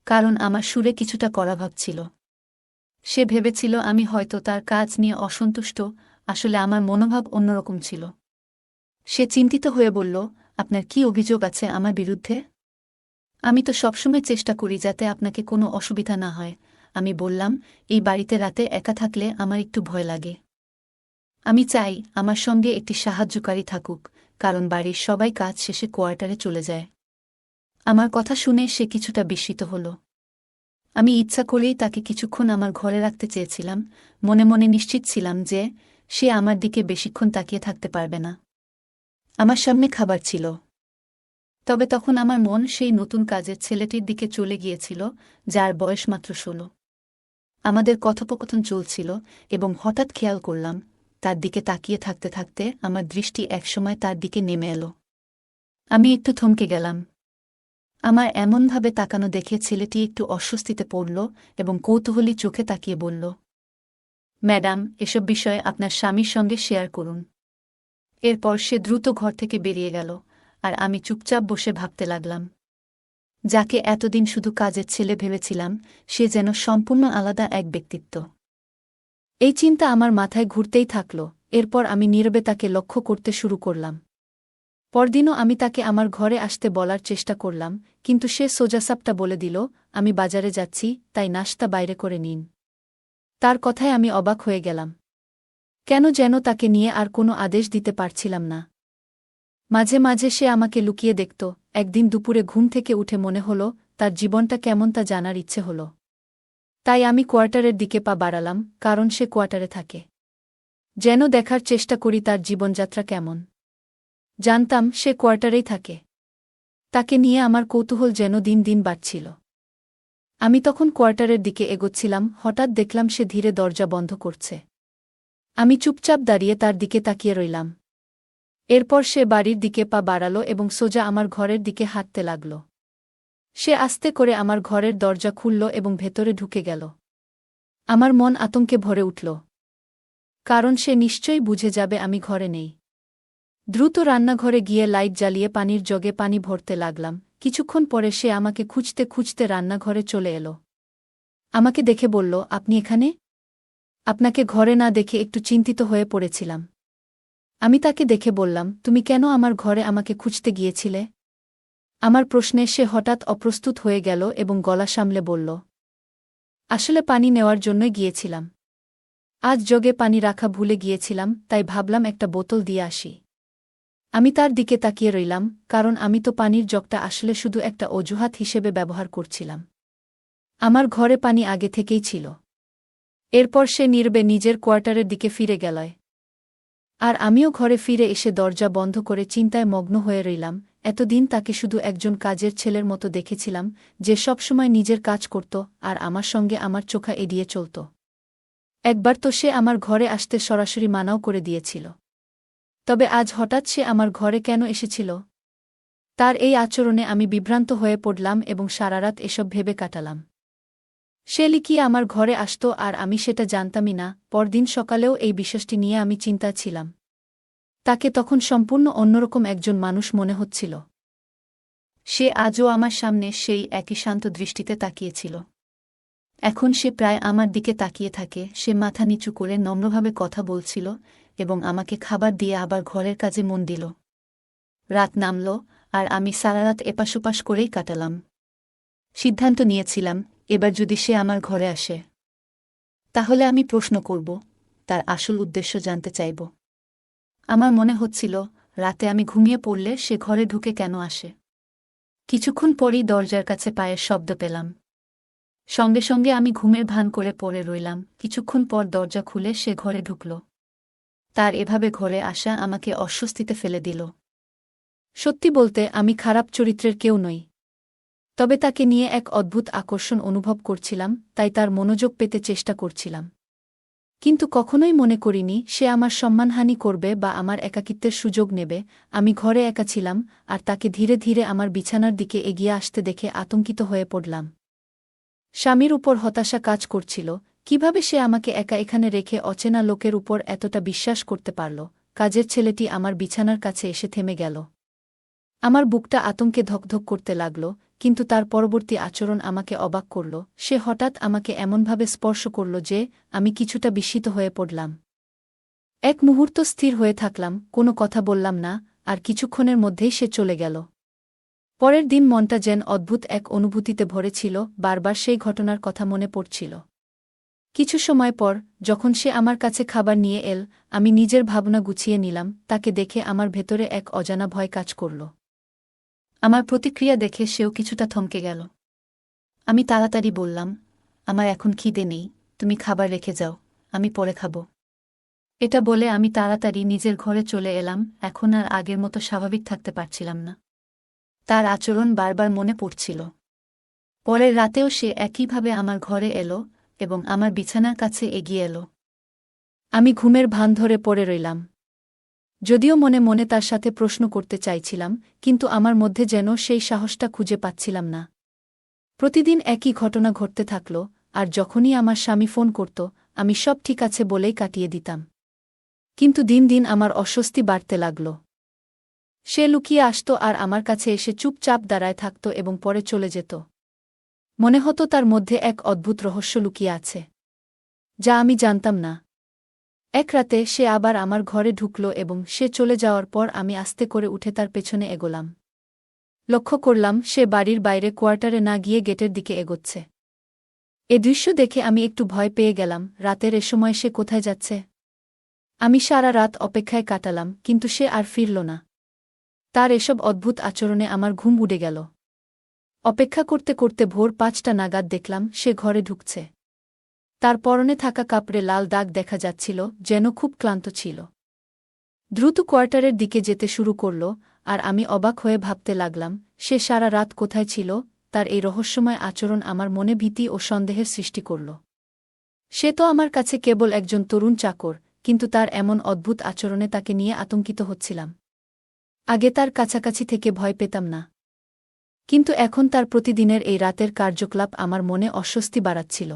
কারণ আমার সুরে কিছুটা কড়াভাব ছিল। সে ভেবেছিল আমি হয়তো তার কাজ নিয়ে অসন্তুষ্ট, আসলে আমার মনোভাব অন্যরকম ছিল। সে চিন্তিত হয়ে বলল, আপনার কি অভিযোগ আছে আমার বিরুদ্ধে? আমি তো সবসময় চেষ্টা করি যাতে আপনাকে কোনো অসুবিধা না হয়। আমি বললাম, এই বাড়িতে রাতে একা থাকলে আমার একটু ভয় লাগে। আমি চাই আমার সঙ্গে একটি সাহায্যকারী থাকুক, কারণ বাড়ির সবাই কাজ শেষে কোয়ার্টারে চলে যায়। আমার কথা শুনে সে কিছুটা বিস্মিত হল। আমি ইচ্ছা করেই তাকে কিছুক্ষণ আমার ঘরে রাখতে চেয়েছিলাম, মনে মনে নিশ্চিত ছিলাম যে সে আমার দিকে বেশিক্ষণ তাকিয়ে থাকতে পারবে না। আমার সামনে খাবার ছিল, তবে তখন আমার মন সেই নতুন কাজের ছেলেটির দিকে চলে গিয়েছিল, যার বয়স মাত্র 16। আমাদের কথোপকথন চলছিল এবং হঠাৎ খেয়াল করলাম, তার দিকে তাকিয়ে থাকতে থাকতে আমার দৃষ্টি একসময় তার দিকে নেমে এলো। আমি একটু থমকে গেলাম। আমার এমনভাবে তাকানো দেখে ছেলেটি একটু অস্বস্তিতে পড়ল এবং কৌতূহলী চোখে তাকিয়ে বলল, ম্যাডাম, এসব বিষয়ে আপনার স্বামীর সঙ্গে শেয়ার করুন। এরপর সে দ্রুত ঘর থেকে বেরিয়ে গেল, আর আমি চুপচাপ বসে ভাবতে লাগলাম, যাকে এতদিন শুধু কাজের ছেলে ভেবেছিলাম, সে যেন সম্পূর্ণ আলাদা এক ব্যক্তিত্ব। এই চিন্তা আমার মাথায় ঘুরতেই থাকল। এরপর আমি নীরবে তাকে লক্ষ্য করতে শুরু করলাম। পরদিনও আমি তাকে আমার ঘরে আসতে বলার চেষ্টা করলাম, কিন্তু সে সোজাসাপটা বলে দিল, আমি বাজারে যাচ্ছি, তাই নাশতা বাইরে করে নিন। তার কথায় আমি অবাক হয়ে গেলাম। কেন যেন তাকে নিয়ে আর কোনো আদেশ দিতে পারছিলাম না। মাঝে মাঝে সে আমাকে লুকিয়ে দেখত। একদিন দুপুরে ঘুম থেকে উঠে মনে হল তার জীবনটা কেমন তা জানার ইচ্ছে হল। তাই আমি কোয়ার্টারের দিকে পা বাড়ালাম, কারণ সে কোয়ার্টারে থাকে। যেন দেখার চেষ্টা করি তার জীবনযাত্রা কেমন। জানতাম সে কোয়ার্টারেই থাকে। তাকে নিয়ে আমার কৌতূহল যেন দিন দিন বাড়ছিল। আমি তখন কোয়ার্টারের দিকে এগোচ্ছিলাম, হঠাৎ দেখলাম সে ধীরে দরজা বন্ধ করছে। আমি চুপচাপ দাঁড়িয়ে তার দিকে তাকিয়ে রইলাম। এরপর সে বাড়ির দিকে পা বাড়াল এবং সোজা আমার ঘরের দিকে হাঁটতে লাগল। সে আস্তে করে আমার ঘরের দরজা খুলল এবং ভেতরে ঢুকে গেল। আমার মন আতঙ্কে ভরে উঠল, কারণ সে নিশ্চয়ই বুঝে যাবে আমি ঘরে নেই। দ্রুত রান্নাঘরে গিয়ে লাইট জ্বালিয়ে পানির জগে পানি ভরতে লাগলাম। কিছুক্ষণ পরে সে আমাকে খুঁজতে খুঁজতে রান্নাঘরে চলে এলো। আমাকে দেখে বলল, আপনি এখানে? আপনাকে ঘরে না দেখে একটু চিন্তিত হয়ে পড়েছিলাম। আমি তাকে দেখে বললাম, তুমি কেন আমার ঘরে আমাকে খুঁজতে গিয়েছিলে? আমার প্রশ্নে সে হঠাৎ অপ্রস্তুত হয়ে গেল এবং গলা সামলে বলল, আসলে পানি নেওয়ার জন্যই গিয়েছিলাম। আজ জগে পানি রাখা ভুলে গিয়েছিলাম, তাই ভাবলাম একটা বোতল দিয়ে আসি। আমি তার দিকে তাকিয়ে রইলাম, কারণ আমি তো পানির জগটা আসলে শুধু একটা অজুহাত হিসেবে ব্যবহার করছিলাম। আমার ঘরে পানি আগে থেকেই ছিল। এরপর সে নীরবে নিজের কোয়ার্টারের দিকে ফিরে গেল। আর আমিও ঘরে ফিরে এসে দরজা বন্ধ করে চিন্তায় মগ্ন হয়ে রইলাম। এতদিন তাকে শুধু একজন কাজের ছেলের মতো দেখেছিলাম, যে সবসময় নিজের কাজ করত আর আমার সঙ্গে আমার চোখা এড়িয়ে চলত। একবার তো সে আমার ঘরে আসতে সরাসরি মানাও করে দিয়েছিল। তবে আজ হঠাৎ সে আমার ঘরে কেন এসেছিল? তার এই আচরণে আমি বিভ্রান্ত হয়ে পড়লাম এবং সারারাত এসব ভেবে কাটালাম। সে লিখিয়ে আমার ঘরে আসত আর আমি সেটা জানতামই না। পরদিন সকালেও এই বিষয়টি নিয়ে আমি চিন্তায় ছিলাম। তাকে তখন সম্পূর্ণ অন্যরকম একজন মানুষ মনে হচ্ছিল। সে আজও আমার সামনে সেই একই শান্ত দৃষ্টিতে তাকিয়েছিল। এখন সে প্রায় আমার দিকে তাকিয়ে থাকে। সে মাথা নিচু করে নম্রভাবে কথা বলছিল এবং আমাকে খাবার দিয়ে আবার ঘরের কাজে মন দিল। রাত নামল আর আমি সারারাত এপাশোপাশ করেই কাটালাম। সিদ্ধান্ত নিয়েছিলাম, এবার যদি সে আমার ঘরে আসে, তাহলে আমি প্রশ্ন করব, তার আসল উদ্দেশ্য জানতে চাইব। আমার মনে হচ্ছিল, রাতে আমি ঘুমিয়ে পড়লে সে ঘরে ঢুকে কেন আসে। কিছুক্ষণ পরই দরজার কাছে পায়ের শব্দ পেলাম। সঙ্গে সঙ্গে আমি ঘুমের ভান করে পড়ে রইলাম। কিছুক্ষণ পর দরজা খুলে সে ঘরে ঢুকল। তার এভাবে ঘরে আসা আমাকে অস্বস্তিতে ফেলে দিল। সত্যি বলতে আমি খারাপ চরিত্রের কেউ নই, তবে তাকে নিয়ে এক অদ্ভুত আকর্ষণ অনুভব করছিলাম, তাই তার মনোযোগ পেতে চেষ্টা করছিলাম। কিন্তু কখনোই মনে করিনি সে আমার সম্মানহানি করবে বা আমার একাকিত্বের সুযোগ নেবে। আমি ঘরে একা ছিলাম আর তাকে ধীরে ধীরে আমার বিছানার দিকে এগিয়ে আসতে দেখে আতঙ্কিত হয়ে পড়লাম। স্বামীর উপর হতাশা কাজ করছিল, কিভাবে সে আমাকে একা এখানে রেখে অচেনা লোকের উপর এতটা বিশ্বাস করতে পারল। কাজের ছেলেটি আমার বিছানার কাছে এসে থেমে গেল। আমার বুকটা আতঙ্কে ধকধক করতে লাগল, কিন্তু তার পরবর্তী আচরণ আমাকে অবাক করল। সে হঠাৎ আমাকে এমনভাবে স্পর্শ করল যে আমি কিছুটা বিস্মিত হয়ে পড়লাম। এক মুহূর্ত স্থির হয়ে থাকলাম, কোনো কথা বললাম না, আর কিছুক্ষণের মধ্যেই সে চলে গেল। পরের দিন মনটা যেন অদ্ভুত এক অনুভূতিতে ভরে ছিল, বারবার সেই ঘটনার কথা মনে পড়ছিল। কিছু সময় পর, যখন সে আমার কাছে খাবার নিয়ে এল, আমি নিজের ভাবনা গুছিয়ে নিলাম। তাকে দেখে আমার ভেতরে এক অজানা ভয় কাজ করল। আমার প্রতিক্রিয়া দেখে সেও কিছুটা থমকে গেল। আমি তাড়াতাড়ি বললাম, আমার এখন খিদে নেই, তুমি খাবার রেখে যাও, আমি পরে খাব। এটা বলে আমি তাড়াতাড়ি নিজের ঘরে চলে এলাম। এখন আর আগের মতো স্বাভাবিক থাকতে পারছিলাম না। তার আচরণ বারবার মনে পড়ছিল। পরের রাতেও সে একইভাবে আমার ঘরে এলো এবং আমার বিছানার কাছে এগিয়ে এলো। আমি ঘুমের ভান ধরে পড়ে রইলাম। যদিও মনে মনে তার সাথে প্রশ্ন করতে চাইছিলাম, কিন্তু আমার মধ্যে যেন সেই সাহসটা খুঁজে পাচ্ছিলাম না। প্রতিদিন একই ঘটনা ঘটতে থাকল, আর যখনই আমার স্বামী ফোন করত, আমি সব ঠিক আছে বলেই কাটিয়ে দিতাম। কিন্তু দিন দিন আমার অস্বস্তি বাড়তে লাগল। সে লুকিয়ে আসত আর আমার কাছে এসে চুপচাপ দাঁড়ায় থাকত এবং পরে চলে যেত। মনে হতো তার মধ্যে এক অদ্ভুত রহস্য লুকিয়ে আছে, যা আমি জানতাম না। এক রাতে সে আবার আমার ঘরে ঢুকল এবং সে চলে যাওয়ার পর আমি আস্তে করে উঠে তার পেছনে এগোলাম। লক্ষ্য করলাম সে বাড়ির বাইরে কোয়ার্টারে না গিয়ে গেটের দিকে এগোচ্ছে। এ দৃশ্য দেখে আমি একটু ভয় পেয়ে গেলাম। রাতের এ সময় সে কোথায় যাচ্ছে? আমি সারা রাত অপেক্ষায় কাটালাম, কিন্তু সে আর ফিরল না। তার এসব অদ্ভুত আচরণে আমার ঘুম উড়ে গেল। অপেক্ষা করতে করতে ভোর ৫টা নাগাদ দেখলাম সে ঘরে ঢুকছে। তার পরনে থাকা কাপড়ে লাল দাগ দেখা যাচ্ছিল, যেন খুব ক্লান্ত ছিল। দ্রুত কোয়ার্টারের দিকে যেতে শুরু করল, আর আমি অবাক হয়ে ভাবতে লাগলাম, সে সারা রাত কোথায় ছিল? তার এই রহস্যময় আচরণ আমার মনে ভীতি ও সন্দেহের সৃষ্টি করল। সে তো আমার কাছে কেবল একজন তরুণ চাকর, কিন্তু তার এমন অদ্ভুত আচরণে তাকে নিয়ে আতঙ্কিত হচ্ছিলাম। আগে তার কাছাকাছি থেকে ভয় পেতাম না, কিন্তু এখন তার প্রতিদিনের এই রাতের কার্যকলাপ আমার মনে অস্বস্তি বাড়াচ্ছিল।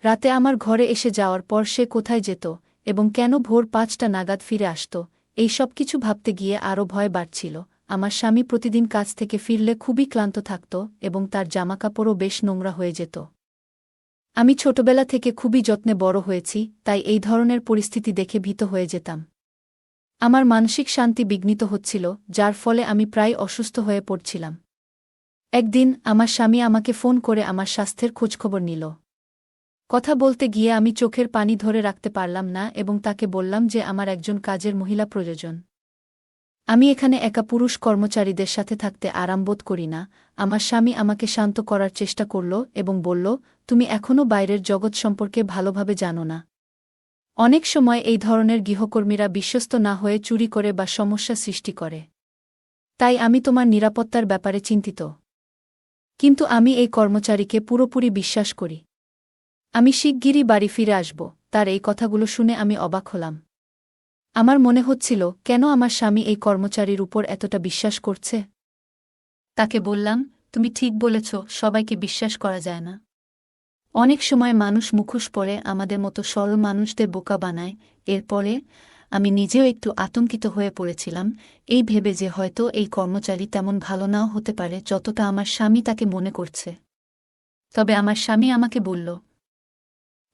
রাতে আমার ঘরে এসে যাওয়ার পর সে কোথায় যেত এবং কেন ভোর ৫টা নাগাদ ফিরে আসত, এই সব কিছু ভাবতে গিয়ে আরও ভয় বাড়ছিল। আমার স্বামী প্রতিদিন কাজ থেকে ফিরলে খুবই ক্লান্ত থাকত এবং তার জামাকাপড়ও বেশ নোংরা হয়ে যেত। আমি ছোটবেলা থেকে খুবই যত্নে বড় হয়েছি, তাই এই ধরনের পরিস্থিতি দেখে ভীত হয়ে যেতাম। আমার মানসিক শান্তি বিঘ্নিত হচ্ছিল, যার ফলে আমি প্রায় অসুস্থ হয়ে পড়ছিলাম। একদিন আমার স্বামী আমাকে ফোন করে আমার স্বাস্থ্যের খোঁজখবর নিল। কথা বলতে গিয়ে আমি চোখের পানি ধরে রাখতে পারলাম না এবং তাকে বললাম যে আমার একজন কাজের মহিলা প্রয়োজন। আমি এখানে একা পুরুষ কর্মচারীদের সাথে থাকতে আরামবোধ করি না। আমার স্বামী আমাকে শান্ত করার চেষ্টা করল এবং বলল, তুমি এখনও বাইরের জগৎ সম্পর্কে ভালোভাবে জানো না। অনেক সময় এই ধরনের গৃহকর্মীরা বিশ্বস্ত না হয়ে চুরি করে বা সমস্যা সৃষ্টি করে। তাই আমি তোমার নিরাপত্তার ব্যাপারে চিন্তিত। কিন্তু আমি এই কর্মচারীকে পুরোপুরি বিশ্বাস করি। আমি শিগগিরই বাড়ি ফিরে আসব। তার এই কথাগুলো শুনে আমি অবাক হলাম। আমার মনে হচ্ছিল, কেন আমার স্বামী এই কর্মচারীর উপর এতটা বিশ্বাস করছে। তাকে বললাম, তুমি ঠিক বলেছ, সবাইকে বিশ্বাস করা যায় না। অনেক সময় মানুষ মুখোশ পরে আমাদের মতো সরল মানুষদের বোকা বানায়। এরপরে আমি নিজেও একটু আতঙ্কিত হয়ে পড়েছিলাম, এই ভেবে যে হয়তো এই কর্মচারী তেমন ভালো নাও হতে পারে যতটা আমার স্বামী তাকে মনে করছে। তবে আমার স্বামী আমাকে বলল,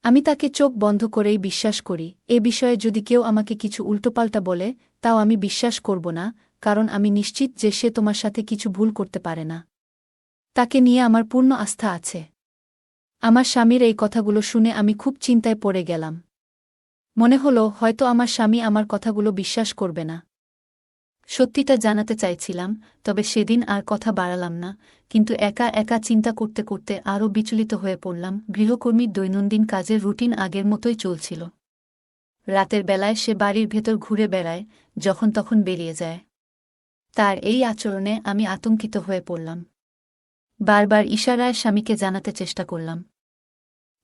আমি তাকে চোখ বন্ধ করেই বিশ্বাস করি। এ বিষয়ে যদি কেউ আমাকে কিছু উল্টোপাল্টা বলে, তাও আমি বিশ্বাস করব না, কারণ আমি নিশ্চিত যে সে তোমার সাথে কিছু ভুল করতে পারে না। তাকে নিয়ে আমার পূর্ণ আস্থা আছে। আমার স্বামীর এই কথাগুলো শুনে আমি খুব চিন্তায় পড়ে গেলাম। মনে হলো হয়তো আমার স্বামী আমার কথাগুলো বিশ্বাস করবে না। সত্যিটা জানাতে চাইছিলাম, তবে সেদিন আর কথা বাড়ালাম না, কিন্তু একা একা চিন্তা করতে করতে আরও বিচলিত হয়ে পড়লাম। গৃহকর্মীর দৈনন্দিন কাজের রুটিন আগের মতোই চলছিল। রাতের বেলায় সে বাড়ির ভেতর ঘুরে বেড়ায়, যখন তখন বেরিয়ে যায়। তার এই আচরণে আমি আতঙ্কিত হয়ে পড়লাম। বারবার ইশারায় স্বামীকে জানাতে চেষ্টা করলাম,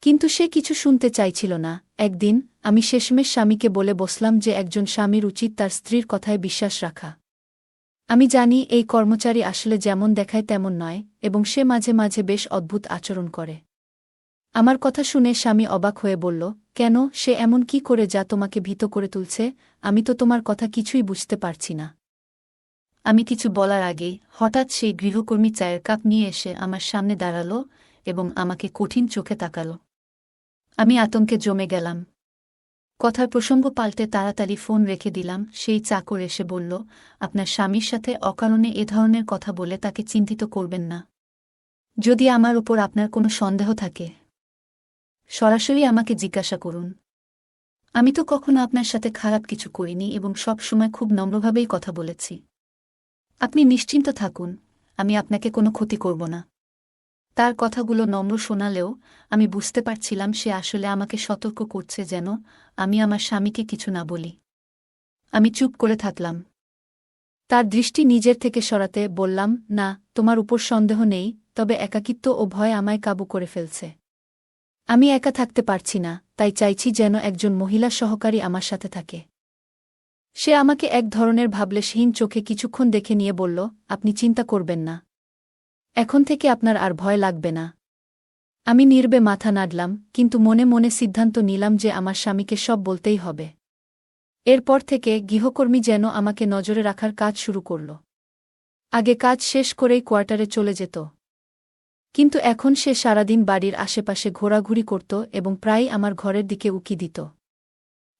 কিন্তু সে কিছু শুনতে চাইছিল না। একদিন আমি শেষমেশ স্বামীকে বলে বসলাম যে একজন স্বামীর উচিত তার স্ত্রীর কথায় বিশ্বাস রাখা। আমি জানি এই কর্মচারী আসলে যেমন দেখায় তেমন নয়, এবং সে মাঝে মাঝে বেশ অদ্ভুত আচরণ করে। আমার কথা শুনে স্বামী অবাক হয়ে বলল, কেন, সে এমন কি করে যা তোমাকে ভীত করে তুলছে? আমি তো তোমার কথা কিছুই বুঝতে পারছি না। আমি কিছু বলার আগেই হঠাৎ সেই গৃহকর্মী চায়ের কাপ নিয়ে এসে আমার সামনে দাঁড়াল এবং আমাকে কঠিন চোখে তাকাল। আমি আতঙ্কে জমে গেলাম। কথার প্রসঙ্গ পাল্টে তাড়াতাড়ি ফোন রেখে দিলাম। সেই চাকর এসে বলল, আপনার স্বামীর সাথে অকারণে এ ধরনের কথা বলে তাকে চিন্তিত করবেন না। যদি আমার উপর আপনার কোনো সন্দেহ থাকে সরাসরি আমাকে জিজ্ঞাসা করুন। আমি তো কখনো আপনার সাথে খারাপ কিছু করিনি এবং সব সময় খুব নম্রভাবেই কথা বলেছি। আপনি নিশ্চিন্ত থাকুন, আমি আপনাকে কোনো ক্ষতি করব না। তার কথাগুলো নম্র শোনালেও আমি বুঝতে পারছিলাম সে আসলে আমাকে সতর্ক করছে যেন আমি আমার স্বামীকে কিছু না বলি। আমি চুপ করে থাকলাম। তার দৃষ্টি নিজের থেকে সরাতে বললাম, না, তোমার উপর সন্দেহ নেই, তবে একাকিত্ব ও ভয় আমায় কাবু করে ফেলছে। আমি একা থাকতে পারছি না, তাই চাইছি যেন একজন মহিলা সহকারী আমার সাথে থাকে। সে আমাকে এক ধরনের ভাবলেশহীন চোখে কিছুক্ষণ দেখে নিয়ে বলল, আপনি চিন্তা করবেন না। এখন থেকে আপনার আর ভয় লাগবে না। আমি নীরবে মাথা নাড়লাম, কিন্তু মনে মনে সিদ্ধান্ত নিলাম যে আমার স্বামীকে সব বলতেই হবে। এরপর থেকে গৃহকর্মী যেন আমাকে নজরে রাখার কাজ শুরু করল। আগে কাজ শেষ করেই কোয়ার্টারে চলে যেত, কিন্তু এখন সে সারাদিন বাড়ির আশেপাশে ঘোরাঘুরি করত এবং প্রায়ই আমার ঘরের দিকে উকি দিত।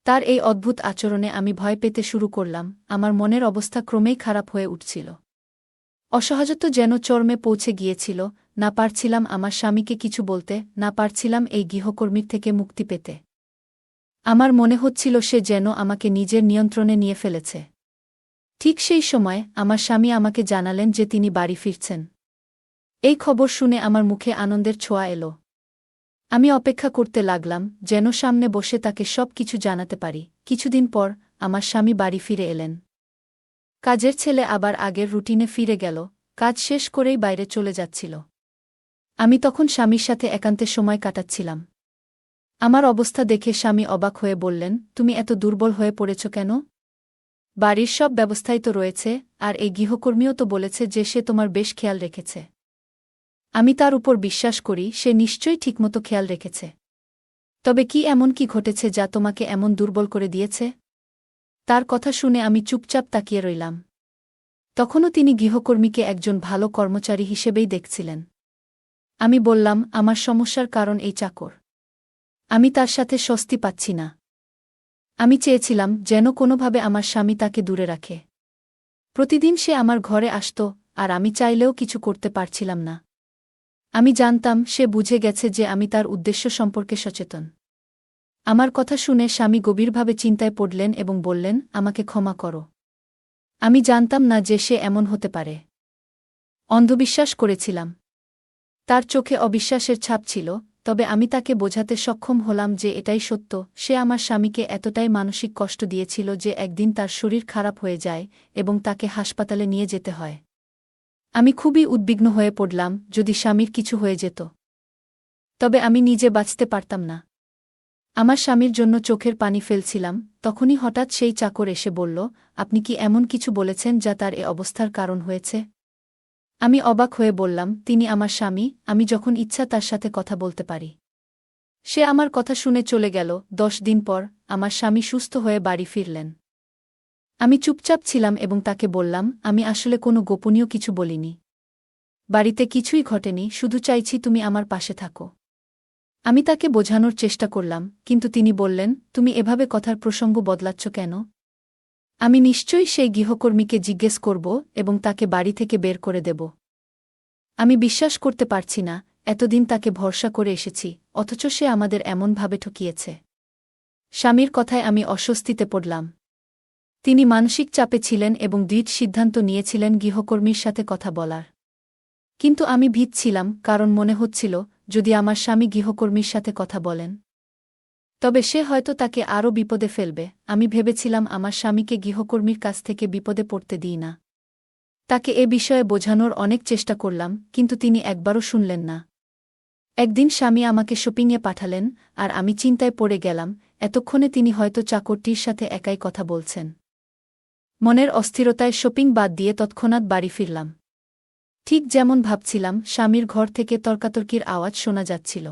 তার এই অদ্ভুত আচরণে আমি ভয় পেতে শুরু করলাম। আমার মনের অবস্থা ক্রমেই খারাপ হয়ে উঠছিল। অসহায়ত্ব যেন চরমে পৌঁছে গিয়েছিল। না পারছিলাম আমার স্বামীকে কিছু বলতে, না পারছিলাম এই গৃহকর্মীর থেকে মুক্তি পেতে। আমার মনে হচ্ছিল সে যেন আমাকে নিজের নিয়ন্ত্রণে নিয়ে ফেলেছে। ঠিক সেই সময় আমার স্বামী আমাকে জানালেন যে তিনি বাড়ি ফিরছেন। এই খবর শুনে আমার মুখে আনন্দের ছোঁয়া এলো। আমি অপেক্ষা করতে লাগলাম যেন সামনে বসে তাকে সব কিছু জানাতে পারি। কিছুদিন পর আমার স্বামী বাড়ি ফিরে এলেন। কাজের ছেলে আবার আগের রুটিনে ফিরে গেল, কাজ শেষ করেই বাইরে চলে যাচ্ছিল। আমি তখন স্বামীর সাথে একান্তে সময় কাটাচ্ছিলাম। আমার অবস্থা দেখে স্বামী অবাক হয়ে বললেন, তুমি এত দুর্বল হয়ে পড়েছ কেন? বাড়ির সব ব্যবস্থাই তো রয়েছে, আর এই গৃহকর্মীও তো বলেছে যে সে তোমার বেশ খেয়াল রেখেছে। আমি তার উপর বিশ্বাস করি, সে নিশ্চয়ই ঠিকমতো খেয়াল রেখেছে। তবে কি এমন কি ঘটেছে যা তোমাকে এমন দুর্বল করে দিয়েছে? তার কথা শুনে আমি চুপচাপ তাকিয়ে রইলাম। তখনও তিনি গৃহকর্মীকে একজন ভালো কর্মচারী হিসেবেই দেখছিলেন। আমি বললাম, আমার সমস্যার কারণ এই চাকর। আমি তার সাথে স্বস্তি পাচ্ছি না। আমি চেয়েছিলাম যেন কোনোভাবে আমার স্বামী তাকে দূরে রাখে। প্রতিদিন সে আমার ঘরে আসত, আর আমি চাইলেও কিছু করতে পারছিলাম না। আমি জানতাম সে বুঝে গেছে যে আমি তার উদ্দেশ্য সম্পর্কে সচেতন। আমার কথা শুনে স্বামী গভীরভাবে চিন্তায় পড়লেন এবং বললেন, আমাকে ক্ষমা করো। আমি জানতাম না যে সে এমন হতে পারে। অন্ধবিশ্বাস করেছিলাম। তার চোখে অবিশ্বাসের ছাপ ছিল, তবে আমি তাকে বোঝাতে সক্ষম হলাম যে এটাই সত্য। সে আমার স্বামীকে এতটাই মানসিক কষ্ট দিয়েছিল যে একদিন তার শরীর খারাপ হয়ে যায় এবং তাকে হাসপাতালে নিয়ে যেতে হয়। আমি খুবই উদ্বিগ্ন হয়ে পড়লাম, যদি স্বামীর কিছু হয়ে যেত, তবে আমি নিজে বাঁচতে পারতাম না। আমার স্বামীর জন্য চোখের পানি ফেলছিলাম, তখনই হঠাৎ সেই চাকর এসে বলল, আপনি কি এমন কিছু বলেছেন যা তার এ অবস্থার কারণ হয়েছে? আমি অবাক হয়ে বললাম, তিনি আমার স্বামী, আমি যখন ইচ্ছা তার সাথে কথা বলতে পারি। সে আমার কথা শুনে চলে গেল। 10 দিন পর আমার স্বামী সুস্থ হয়ে বাড়ি ফিরলেন। আমি চুপচাপ ছিলাম এবং তাকে বললাম, আমি আসলে কোনো গোপনীয় কিছু বলিনি। বাড়িতে কিছুই ঘটেনি, শুধু চাইছি তুমি আমার পাশে থাকো। আমি তাকে বোঝানোর চেষ্টা করলাম, কিন্তু তিনি বললেন, তুমি এভাবে কথার প্রসঙ্গ বদলাচ্ছ কেন? আমি নিশ্চয়ই সেই গৃহকর্মীকে জিজ্ঞেস করব এবং তাকে বাড়ি থেকে বের করে দেব। আমি বিশ্বাস করতে পারছি না, এতদিন তাকে ভরসা করে এসেছি, অথচ সে আমাদের এমনভাবে ঠকিয়েছে। স্বামীর কথায় আমি অস্বস্তিতে পড়লাম। তিনি মানসিক চাপে ছিলেন এবং দৃঢ় সিদ্ধান্ত নিয়েছিলেন গৃহকর্মীর সাথে কথা বলার। কিন্তু আমি ভীত ছিলাম, কারণ মনে হচ্ছিল, যদি আমার স্বামী গৃহকর্মীর সাথে কথা বলেন, তবে সে হয়তো তাকে আরও বিপদে ফেলবে। আমি ভেবেছিলাম আমার স্বামীকে গৃহকর্মীর কাছ থেকে বিপদে পড়তে দিই না। তাকে এ বিষয়ে বোঝানোর অনেক চেষ্টা করলাম, কিন্তু তিনি একবারও শুনলেন না। একদিন স্বামী আমাকে শপিংয়ে পাঠালেন, আর আমি চিন্তায় পড়ে গেলাম, এতক্ষণে তিনি হয়তো চাকরটির সাথে একাই কথা বলছেন। মনের অস্থিরতায় শপিং বাদ দিয়ে তৎক্ষণাৎ বাড়ি ফিরলাম। ঠিক যেমন ভাবছিলাম, স্বামীর ঘর থেকে তর্কাতর্কির আওয়াজ শোনা যাচ্ছিল।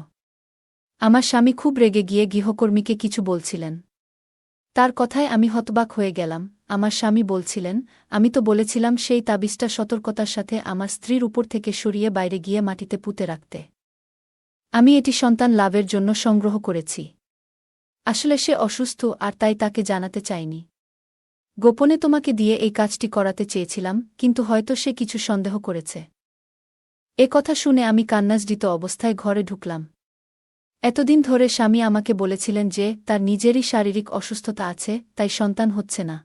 আমার স্বামী খুব রেগে গিয়ে গৃহকর্মীকে কিছু বলছিলেন। তার কথায় আমি হতবাক হয়ে গেলাম। আমার স্বামী বলছিলেন, আমি তো বলেছিলাম সেই তাবিজটা সতর্কতার সাথে আমার স্ত্রীর উপর থেকে সরিয়ে বাইরে গিয়ে মাটিতে পুঁতে রাখতে। আমি এটি সন্তান লাভের জন্য সংগ্রহ করেছি। আসলে সে অসুস্থ আর তাই তাকে জানাতে চাইনি। গোপনে তোমাকে দিয়ে এই কাজটি করাতে চেয়েছিলাম, কিন্তু হয়তো সে কিছু সন্দেহ করেছে। এ কথা শুনে আমি কান্নাজড়িত অবস্থায় ঘরে ঢুকলাম। এতদিন ধরে স্বামী আমাকে বলেছিলেন যে তার নিজেরই শারীরিক অসুস্থতা আছে, তাই সন্তান হচ্ছে না।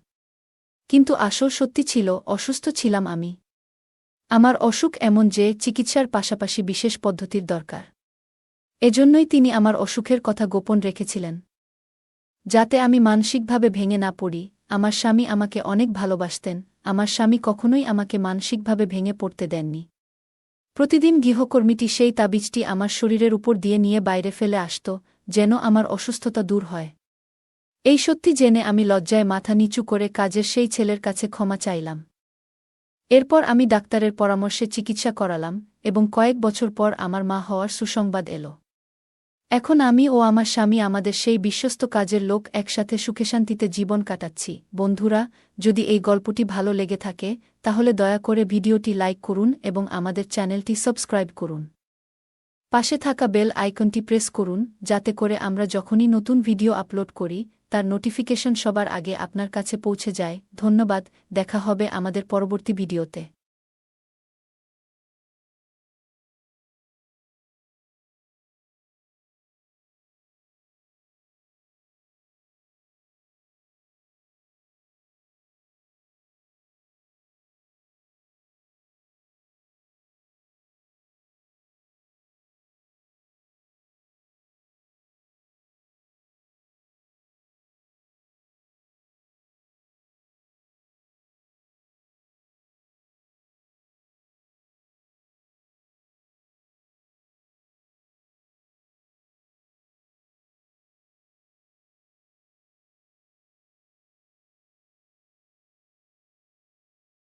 কিন্তু আসল সত্যি ছিল, অসুস্থ ছিলাম আমি। আমার অসুখ এমন যে চিকিৎসার পাশাপাশি বিশেষ পদ্ধতির দরকার। এজন্যই তিনি আমার অসুখের কথা গোপন রেখেছিলেন, যাতে আমি মানসিকভাবে ভেঙে না পড়ি। আমার স্বামী আমাকে অনেক ভালোবাসতেন, আমার স্বামী কখনোই আমাকে মানসিকভাবে ভেঙে পড়তে দেননি। প্রতিদিন গৃহকর্মীটি সেই তাবিজটি আমার শরীরের উপর দিয়ে নিয়ে বাইরে ফেলে আসত, যেন আমার অসুস্থতা দূর হয়। এই সত্যি জেনে আমি লজ্জায় মাথা নিচু করে কাজের সেই ছেলের কাছে ক্ষমা চাইলাম। এরপর আমি ডাক্তারের পরামর্শে চিকিৎসা করালাম এবং কয়েক বছর পর আমার মা হওয়ার সুসংবাদ এল। এখন আমি ও আমার স্বামী আমাদের সেই বিশ্বস্ত কাজের লোক একসাথে সুখেশান্তিতে জীবন কাটাচ্ছি। বন্ধুরা, যদি এই গল্পটি ভালো লেগে থাকে তাহলে দয়া করে ভিডিওটি লাইক করুন এবং আমাদের চ্যানেলটি সাবস্ক্রাইব করুন। পাশে থাকা বেল আইকনটি প্রেস করুন, যাতে করে আমরা যখনই নতুন ভিডিও আপলোড করি তার নোটিফিকেশন সবার আগে আপনার কাছে পৌঁছে যায়। ধন্যবাদ, দেখা হবে আমাদের পরবর্তী ভিডিওতে।